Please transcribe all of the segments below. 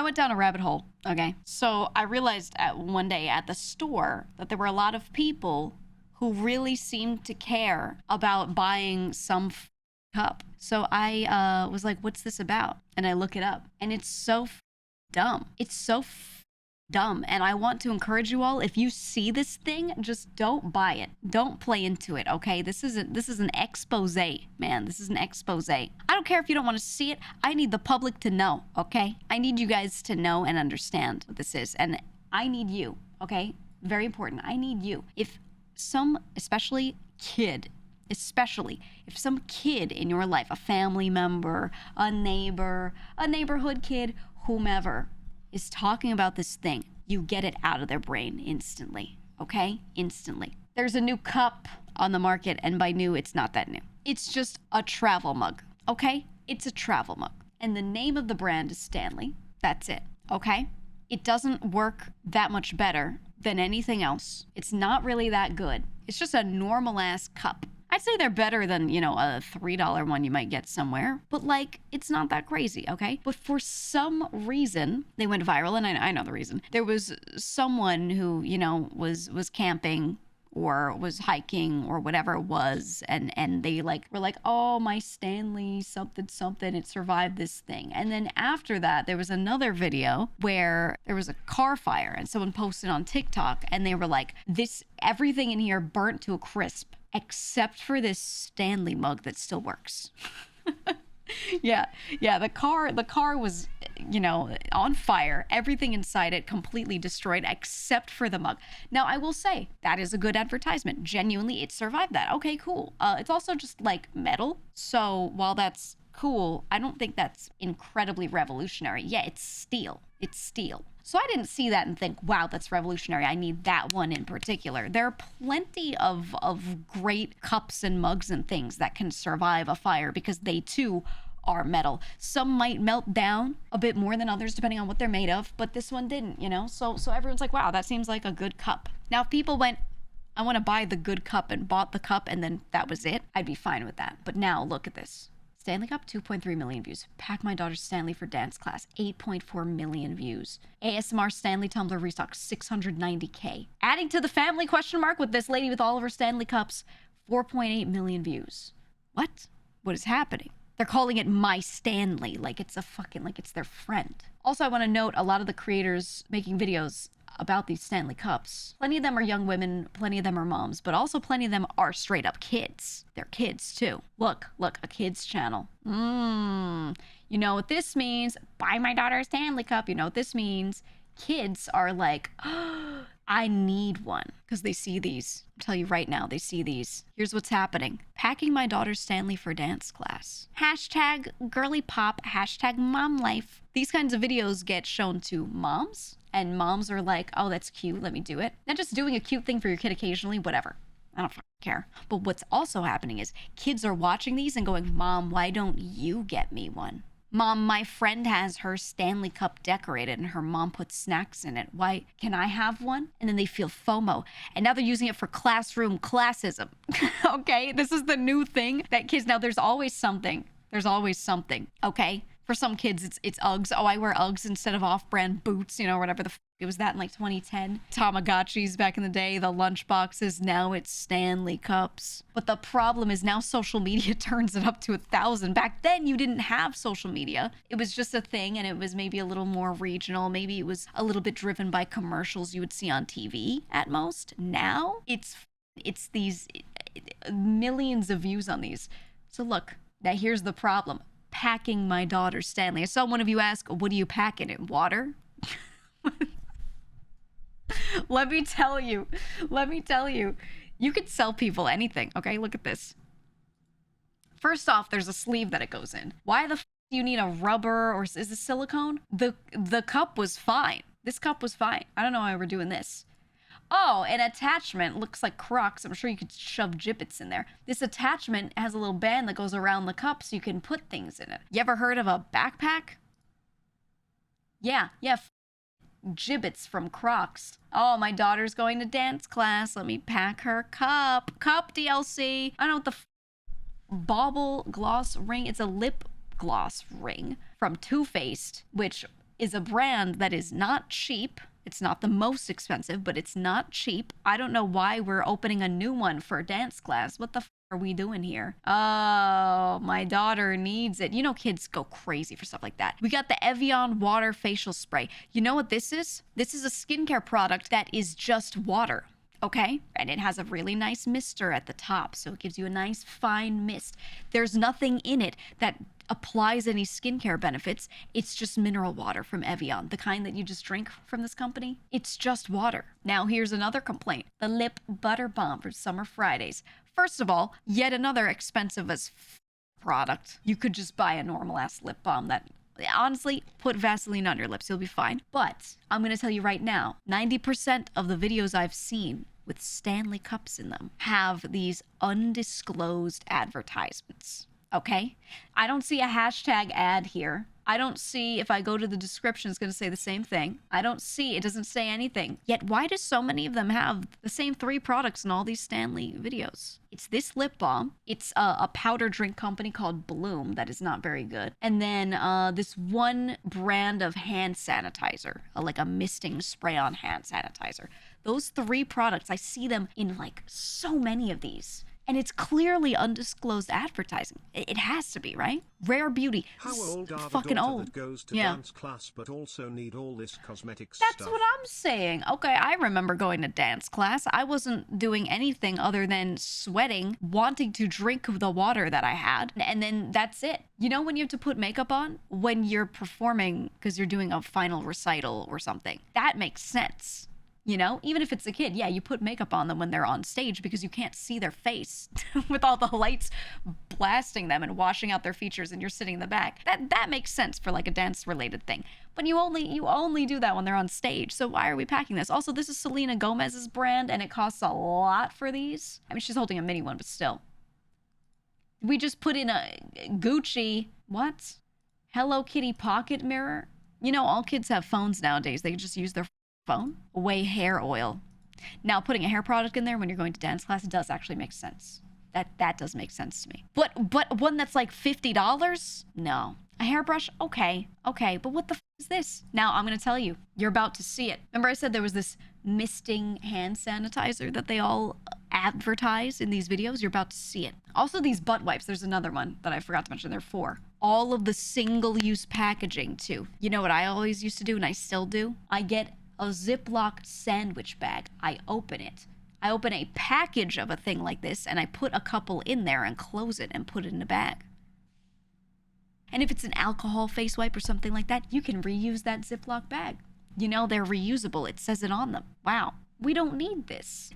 went down a rabbit hole, okay? So I realized one day at the store that there were a lot of people who really seemed to care about buying some cup. So I was like, what's this about? And I look it up, and it's so dumb. It's so dumb. And I want to encourage you all, if you see this thing, just don't buy it. Don't play into it, okay? This is an expose, man. This is an expose. I don't care if you don't want to see it. I need the public to know, okay? I need you guys to know and understand what this is. And I need you, okay? Very important. I need you. If some, especially if some kid in your life, a family member, a neighbor, a neighborhood kid, whomever, is talking about this thing, you get it out of their brain instantly, okay? Instantly. There's a new cup on the market, and by new, it's not that new. It's just a travel mug, okay? It's a travel mug. And the name of the brand is Stanley. That's it, okay? It doesn't work that much better than anything else. It's not really that good. It's just a normal-ass cup. I'd say they're better than, you know, a $3 one you might get somewhere. But, like, it's not that crazy, okay? But for some reason, they went viral, and I know the reason. There was someone who, you know, was camping or was hiking or whatever it was, and they, like, were like, oh, my Stanley something, it survived this thing. And then after that, there was another video where there was a car fire, and someone posted on TikTok, and they were like, everything in here burnt to a crisp, except for this Stanley mug that still works. Yeah, the car was, you know, on fire. Everything inside it completely destroyed except for the mug. Now, I will say, that is a good advertisement. Genuinely, it survived that. Okay, cool. It's also just, like, metal. So while that's cool, I don't think that's incredibly revolutionary. Yeah, it's steel. It's steel. So I didn't see that and think, wow, that's revolutionary. I need that one in particular. There are plenty of great cups and mugs and things that can survive a fire because they too are metal. Some might melt down a bit more than others depending on what they're made of, but this one didn't, you know? So everyone's like, wow, that seems like a good cup. Now, if people went, I want to buy the good cup and bought the cup and then that was it, I'd be fine with that. But now look at this. Stanley Cup, 2.3 million views. Pack my daughter Stanley for dance class, 8.4 million views. ASMR Stanley tumbler restock, 690K. Adding to the family question mark with this lady with all of her Stanley Cups, 4.8 million views. What? What is happening? They're calling it My Stanley, like it's like it's their friend. Also, I want to note a lot of the creators making videos about these Stanley Cups. Plenty of them are young women, plenty of them are moms, but also plenty of them are straight up kids. They're kids too. Look, a kids channel. You know what this means? Buy my daughter a Stanley Cup. You know what this means? Kids are like, oh, I need one, because they see these. I'll tell you right now, they see these. Here's what's happening. Packing my daughter Stanley for dance class. Hashtag girly pop, hashtag mom life. These kinds of videos get shown to moms, and moms are like, oh, that's cute, let me do it. Not just doing a cute thing for your kid occasionally, whatever. I don't care. But what's also happening is kids are watching these and going, Mom, why don't you get me one? Mom, my friend has her Stanley Cup decorated and her mom puts snacks in it. Why can I have one? And then they feel FOMO. And now they're using it for classroom classism. Okay? This is the new thing that kids, now there's always something. There's always something. Okay? For some kids, it's Uggs. Oh, I wear Uggs instead of off-brand boots, you know, whatever the it was that in like 2010. Tamagotchis back in the day, the lunch boxes, now it's Stanley Cups. But the problem is now social media turns it up to 1,000. Back then, you didn't have social media. It was just a thing, and it was maybe a little more regional. Maybe it was a little bit driven by commercials you would see on TV at most. Now, it's these millions of views on these. So look, now here's the problem. Packing my daughter Stanley. I saw one of you ask, what do you pack in it? Water? Let me tell you, you could sell people anything, okay? Look at this. First off, there's a sleeve that it goes in. Why the f do you need a rubber, or is this silicone? The cup was fine. This cup was fine. I don't know why we're doing this. Oh, an attachment looks like Crocs. I'm sure you could shove gibbets in there. This attachment has a little band that goes around the cup so you can put things in it. You ever heard of a backpack? Yeah, gibbets from Crocs. Oh, my daughter's going to dance class. Let me pack her cup. Cup DLC. I don't know what the bauble gloss ring. It's a lip gloss ring from Too Faced, which is a brand that is not cheap. It's not the most expensive, but it's not cheap. I don't know why we're opening a new one for dance class. What the f are we doing here? Oh, my daughter needs it. You know, kids go crazy for stuff like that. We got the Evian water facial spray. You know what this is? This is a skincare product that is just water. Okay? And it has a really nice mister at the top, so it gives you a nice fine mist. There's nothing in it that applies any skincare benefits. It's just mineral water from Evian, the kind that you just drink from this company. It's just water. Now, here's another complaint. The lip butter balm for Summer Fridays. First of all, yet another expensive as product. You could just buy a normal ass lip balm that, honestly, put Vaseline on your lips, you'll be fine. But I'm gonna tell you right now, 90% of the videos I've seen with Stanley Cups in them have these undisclosed advertisements, okay? I don't see a hashtag ad here. I don't see, if I go to the description, it's going to say the same thing. I don't see, it doesn't say anything. Yet why do so many of them have the same 3 products in all these Stanley videos? It's this lip balm. It's a powder drink company called Bloom that is not very good. And then this one brand of hand sanitizer, like a misting spray-on hand sanitizer. Those 3 products, I see them in like so many of these. And it's clearly undisclosed advertising. It has to be, right? Rare Beauty. How old are fucking the daughter old. that goes to dance class but also need all this cosmetic That's stuff? what I'm saying. Okay, I remember going to dance class. I wasn't doing anything other than sweating, wanting to drink the water that I had, and then that's it. You know when you have to put makeup on? When you're performing because you're doing a final recital or something. That makes sense. You know, even if it's a kid, yeah, you put makeup on them when they're on stage because you can't see their face with all the lights blasting them and washing out their features and you're sitting in the back. That makes sense for like a dance related thing. But you only do that when they're on stage. So why are we packing this? Also, this is Selena Gomez's brand and it costs a lot for these. I mean, she's holding a mini one, but still. We just put in a Gucci, what? Hello Kitty pocket mirror? You know, all kids have phones nowadays. They just use their phone. Away hair oil. Now, putting a hair product in there when you're going to dance class does actually make sense. That does make sense to me. But one that's like $50? No. A hairbrush? Okay. But what the f is this? Now, I'm going to tell you. You're about to see it. Remember I said there was this misting hand sanitizer that they all advertise in these videos? You're about to see it. Also, these butt wipes. There's another one that I forgot to mention. There are 4. All of the single-use packaging, too. You know what I always used to do and I still do? I get a Ziploc sandwich bag. I open it. I open a package of a thing like this and I put a couple in there and close it and put it in a bag. And if it's an alcohol face wipe or something like that, you can reuse that Ziploc bag. You know, they're reusable. It says it on them. Wow. We don't need this.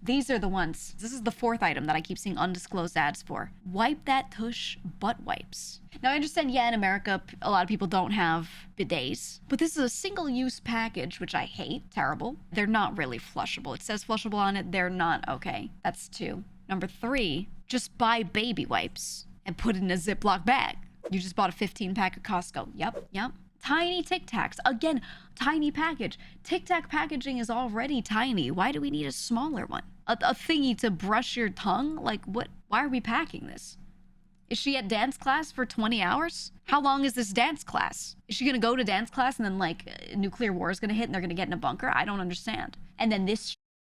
These are the ones. This is the 4th item that I keep seeing undisclosed ads for. Wipe That Tush butt wipes. Now, I understand, yeah, in America, a lot of people don't have bidets, but this is a single-use package, which I hate. Terrible. They're not really flushable. It says flushable on it. They're not. Okay, that's 2. Number 3, just buy baby wipes and put it in a Ziploc bag. You just bought a 15-pack at Costco. Yep. Tiny Tic Tacs. Again, tiny package. Tic Tac packaging is already tiny. Why do we need a smaller one? A thingy to brush your tongue? Like, what? Why are we packing this? Is she at dance class for 20 hours? How long is this dance class? Is she gonna go to dance class and then, like, nuclear war is gonna hit and they're gonna get in a bunker? I don't understand. And then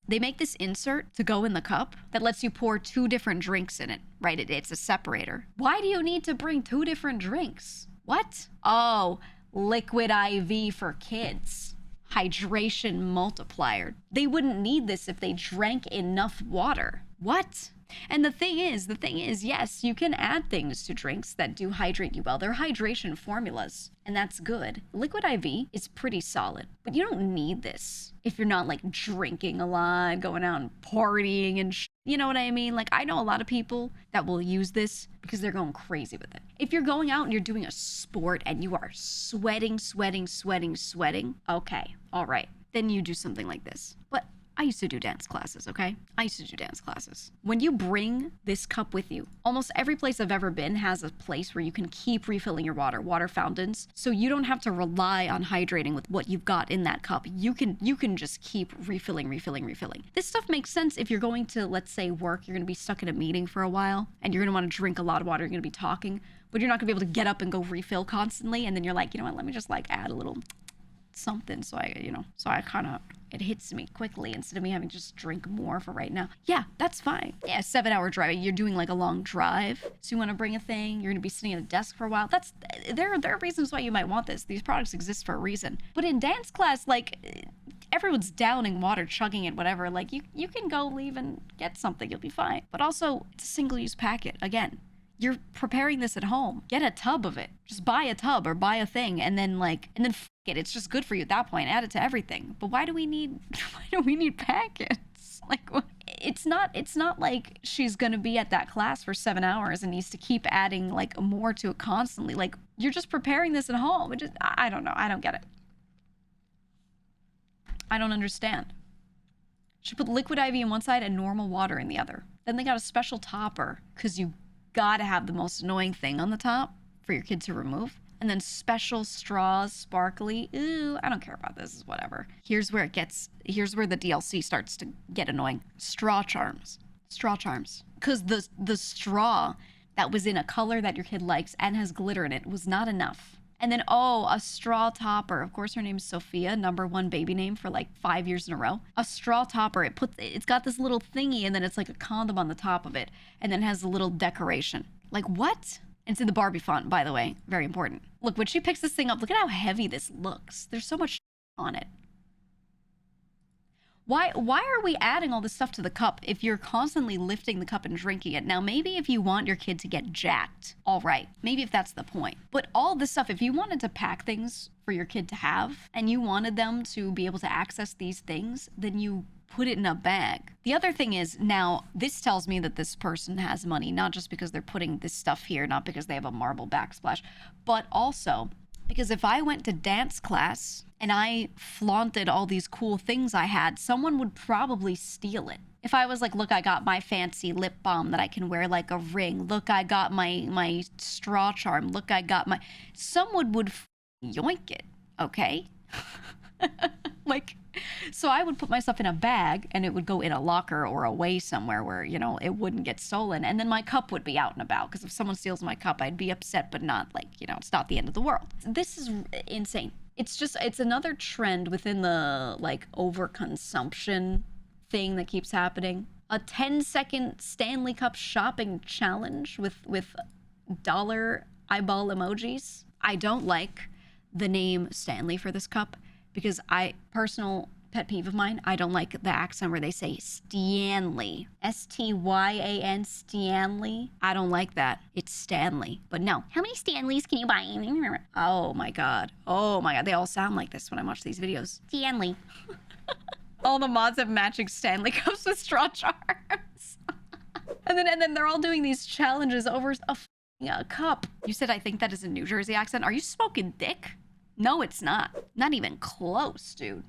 they make this insert to go in the cup that lets you pour 2 different drinks in it, right? It's a separator. Why do you need to bring 2 different drinks? What? Oh, liquid IV for kids. Hydration multiplier. They wouldn't need this if they drank enough water. What? And the thing is, yes, you can add things to drinks that do hydrate you well. They're hydration formulas, and that's good. Liquid IV is pretty solid, but you don't need this if you're not like drinking a lot, going out and partying and you know what I mean? Like, I know a lot of people that will use this because they're going crazy with it. If you're going out and you're doing a sport and you are sweating, okay, all right, then you do something like this. But I used to do dance classes, okay? I used to do dance classes. When you bring this cup with you, almost every place I've ever been has a place where you can keep refilling your water fountains, so you don't have to rely on hydrating with what you've got in that cup. You can just keep refilling. This stuff makes sense if you're going to, let's say, work, you're gonna be stuck in a meeting for a while, and you're gonna wanna drink a lot of water, you're gonna be talking. but you're not gonna be able to get up and go refill constantly. And then you're like, you know what, let me just like add a little something so I kind of, it hits me quickly instead of me having to just drink more for right now. Yeah, that's fine. Yeah, 7-hour drive. You're doing like a long drive, so you want to bring a thing. You're gonna be sitting at a desk for a while. There are reasons why you might want this. These products exist for a reason. But in dance class, like everyone's downing water, chugging it, whatever. Like you can go leave and get something. You'll be fine. But also, it's a single-use packet. Again, you're preparing this at home. Get a tub of it. Just buy a tub or buy a thing, and then f it. It's just good for you at that point. Add it to everything. But why do we need packets? Like, it's not like she's gonna be at that class for 7 hours and needs to keep adding like more to it constantly. Like, you're just preparing this at home. It just, I don't know. I don't get it. I don't understand. She put liquid IV in one side and normal water in the other. Then they got a special topper because you gotta have the most annoying thing on the top for your kid to remove. And then special straws, sparkly. Ooh, I don't care about this, whatever. Here's where the DLC starts to get annoying. Straw charms. Straw charms. Because the straw that was in a color that your kid likes and has glitter in it was not enough. And then, oh, a straw topper. Of course, her name is Sophia, #1 baby name for like 5 years in a row. A straw topper. It's got this little thingy, and then it's like a condom on the top of it, and then has a little decoration. Like, what? It's in the Barbie font, by the way. Very important. Look, when she picks this thing up, look at how heavy this looks. There's so much on it. Why are we adding all this stuff to the cup if you're constantly lifting the cup and drinking it? Now, maybe if you want your kid to get jacked, all right. Maybe if that's the point. But all this stuff, if you wanted to pack things for your kid to have, and you wanted them to be able to access these things, then you put it in a bag. The other thing is, now, this tells me that this person has money, not just because they're putting this stuff here, not because they have a marble backsplash, but also because if I went to dance class and I flaunted all these cool things I had, someone would probably steal it. If I was like, look, I got my fancy lip balm that I can wear like a ring. Look, I got my straw charm. Look, I got my... Someone would yoink it, okay? Like, so I would put my stuff in a bag and it would go in a locker or away somewhere where, you know, it wouldn't get stolen. And then my cup would be out and about, because if someone steals my cup, I'd be upset, but not like, you know, it's not the end of the world. This is insane. It's another trend within the like overconsumption thing that keeps happening. A 10-second Stanley Cup shopping challenge with dollar eyeball emojis. I don't like the name Stanley for this cup, because personal pet peeve of mine, I don't like the accent where they say Stanley. S-T-Y-A-N, Stanley. I don't like that. It's Stanley. But no. How many Stanleys can you buy? Oh my God. Oh my God. They all sound like this when I watch these videos. Stanley. All the mods have matching Stanley cups with straw charms. and then they're all doing these challenges over a cup. You said I think that is a New Jersey accent. Are you smoking dick? No, it's not. Not even close, dude.